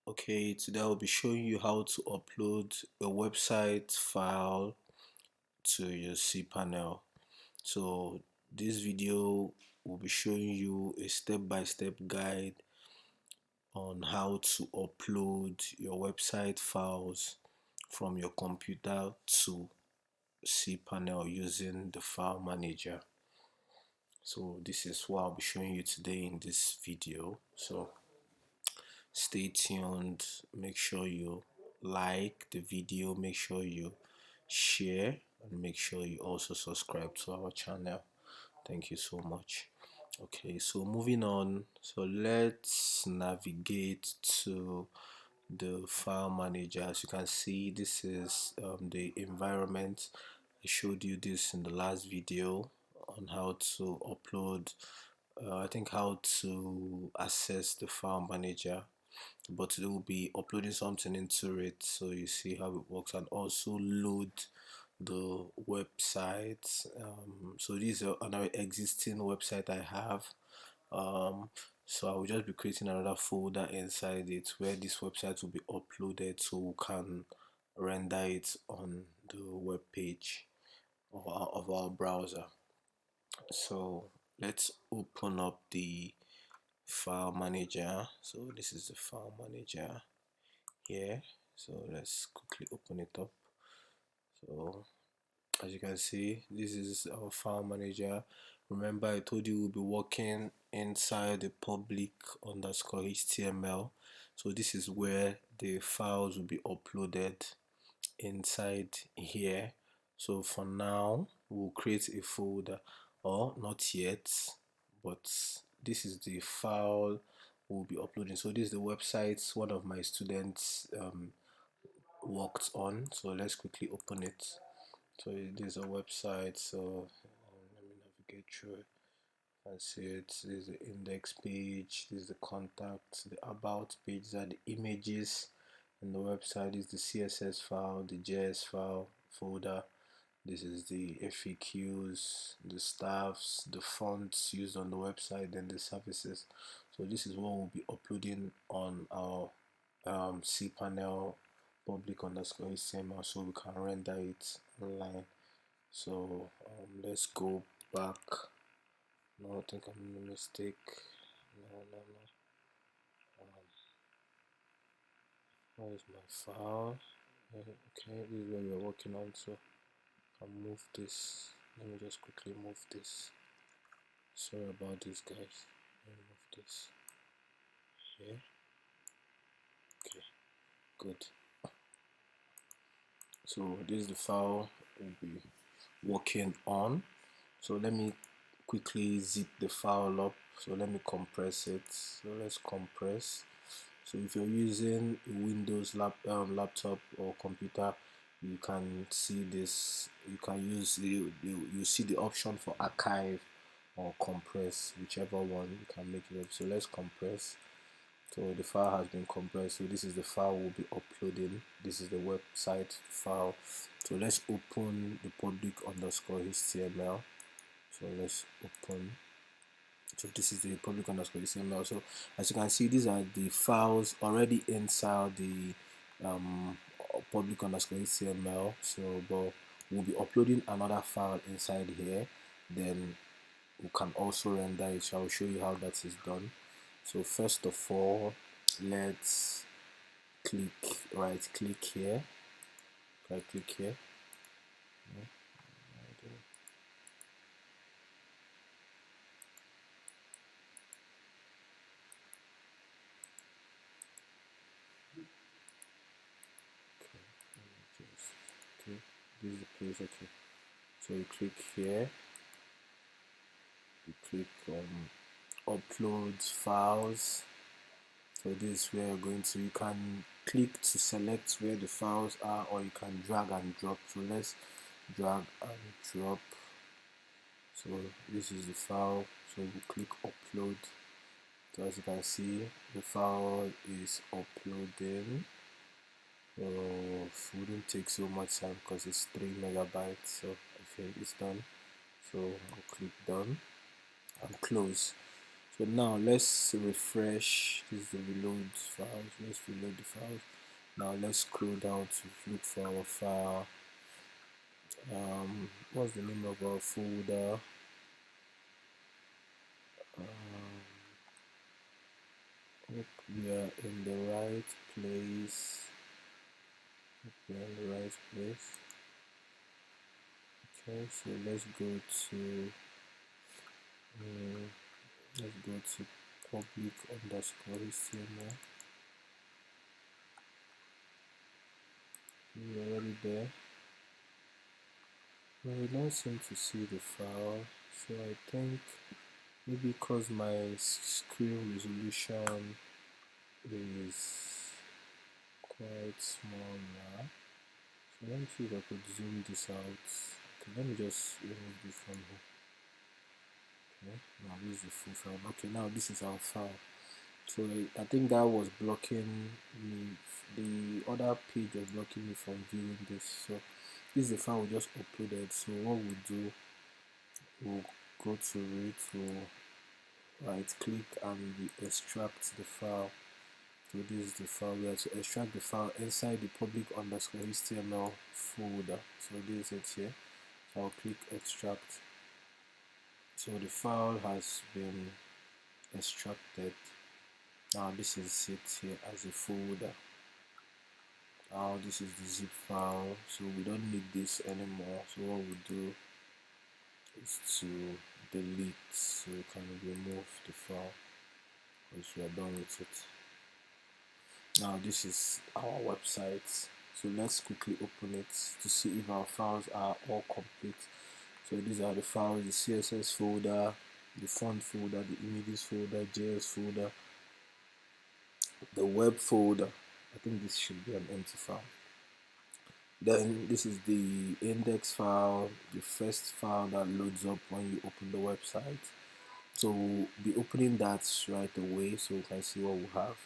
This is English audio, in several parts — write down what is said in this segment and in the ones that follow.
Okay, today I'll be showing you how to upload a website file to your cPanel. So this video will be showing you a step-by-step guide on how to upload your website files from your computer to cPanel using the file manager. So this is what I'll be showing you today in this video. So stay tuned, make sure you like the video, make sure you share, and make sure you also subscribe to our channel. Thank you so much. Okay, so moving on, so let's navigate to the file manager. As you can see, this is the environment. I showed you this in the last video on how to upload, I think how to access the file manager, but it will be uploading something into it so you see how it works, and also load the website. So this is another existing website I have. So I will just be creating another folder inside it where this website will be uploaded so we can render it on the web page of our browser. So let's open up the file manager. So this is the file manager here. So let's quickly open it up. So as you can see, this is our file manager. Remember, I told you we'll be working inside the public underscore HTML. So this is where the files will be uploaded inside here. So for now, we'll create a folder, or not yet, but this is the file we'll be uploading. So this is the website one of my students worked on. So let's quickly open it. So there's a website. So let me navigate through it and see it. This is the index page, this is the contact, the about page, these are the images, and the website is the CSS file, the JS file folder. This is the FAQs, the staffs, the fonts used on the website, and the services. So this is what we'll be uploading on our cPanel public underscore HTML so we can render it online. So let's go back. No, I think I'm in a mistake. No. Where is my file? Okay, this is where we're working on. So I'll move this. Let me just quickly move this. Sorry about this, guys. Let me move this here. Okay, good. So this is the file we'll be working on. So let me quickly zip the file up. So let me compress it. So let's compress. So if you're using a Windows laptop or computer, you can see this. You can use you see the option for archive or compress, whichever one you can make it up. So let's compress. So the file has been compressed. So this is the file we'll be uploading. This is the website file. So let's open the public underscore HTML. So let's open. So this is the public underscore HTML. So as you can see, these are the files already inside the public underscore HTML. So but we'll be uploading another file inside here, then we can also render it. So I'll show you how that is done. So first of all, let's right click here. Okay, this is the place. Okay, so you click here, you click upload files. So this is where you're going to, you can click to select where the files are, or you can drag and drop. So let's drag and drop. So this is the file, so we click upload. So as you can see, the file is uploading. So it wouldn't take so much time because it's 3 megabytes. So I think it's done. So I'll click done and close. So now let's refresh. This is the reload files. Let's reload the files. Now let's scroll down to look for our file. What's the name of our folder? Hope we are in the right place. We're in the right place. Okay, so let's go to public underscore HTML. We're already there. Well, we don't seem to see the file, so I think maybe because my screen resolution is quite small now. So let me see if I could zoom this out. Okay, let me just remove this from here. Okay, now this is the full file. Okay, now this is our file. So I think that was blocking me. The other page was blocking me from viewing this. So this is the file we just uploaded. So what we'll do, we'll go to it, we'll right click and we extract the file. So this is the file. We have to extract the file inside the public underscore HTML folder. So this is it here. So I'll click extract. So the file has been extracted. Now this is it here as a folder. Now this is the zip file, so we don't need this anymore. So what we do is to delete, so we can remove the file once we are done with it. Now this is our website, so let's quickly open it to see if our files are all complete. So these are the files: the CSS folder, the font folder, the images folder, JS folder, the web folder. I think this should be an empty file. Then this is the index file, the first file that loads up when you open the website. So we'll be opening that right away so we can see what we have.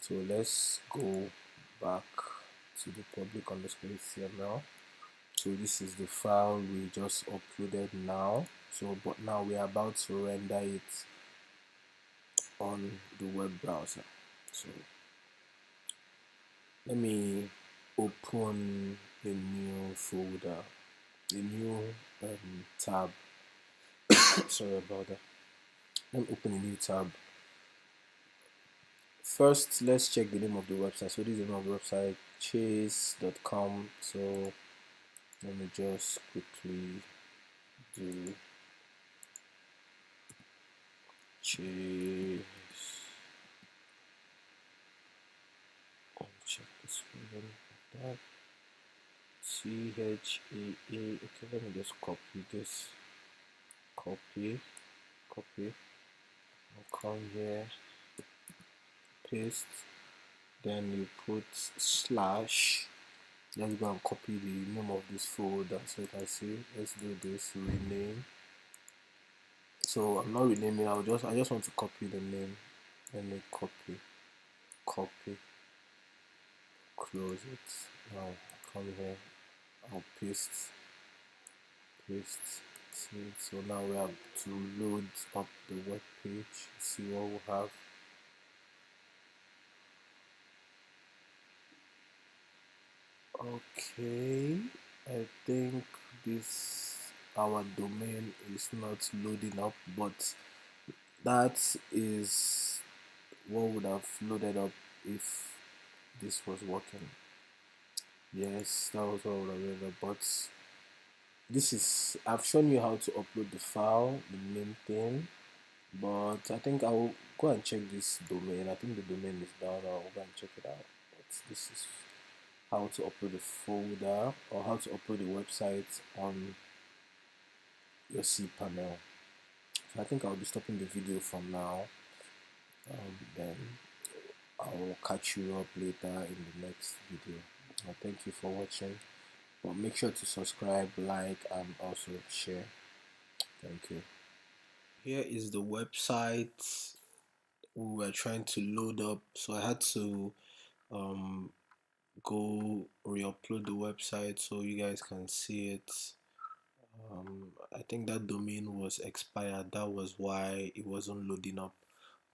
So let's go back to the public underscore HTML. So this is the file we just uploaded now. So but now we are about to render it on the web browser. So let me open a new folder, a new tab. Sorry about that. Let me open a new tab. First, let's check the name of the website. So this is the name of the website, chase.com. So let me just quickly do chase. Check the spelling of that. CHAA. Okay, let me just copy this. Copy. I'll come here, paste. Then you put slash. Let's go and copy the name of this folder so you can see. Let's do this, rename. So I'm not renaming, I just want to copy the name. Let me copy, close it. Now come here, I'll paste. See, so now we have to load up the web page, see what we have. Okay, I think this our domain is not loading up, but that is what would have loaded up if this was working. Yes, that was what would have loaded up, but this is, I've shown you how to upload the file, the main thing, but I think I'll go and check this domain. I think the domain is down. I'll go and check it out. But this is how to upload the folder, or how to upload the website on your cPanel. So I think I'll be stopping the video from now. Then I'll catch you up later in the next video. Thank you for watching. But make sure to subscribe, like, and also share. Thank you. Here is the website we were trying to load up. So I had to go re-upload the website so you guys can see it. I think that domain was expired. That was why it wasn't loading up.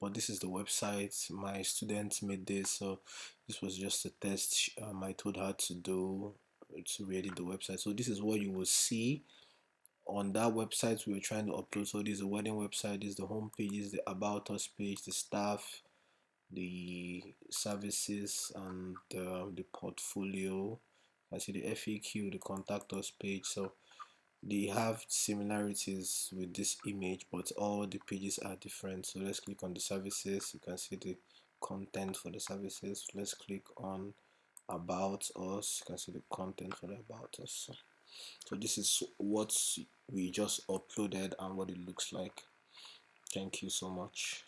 But this is the website. My students made this, so this was just a test I told her to do to ready the website. So this is what you will see on that website we were trying to upload. So this is the wedding website, this is the home page, this is the about us page, the staff, the services, and the portfolio. I see the FAQ, the contact us page. So they have similarities with this image, but all the pages are different. So let's click on the services. You can see the content for the services. Let's click on about us. You can see the content for the about us. So this is what we just uploaded and what it looks like. Thank you so much.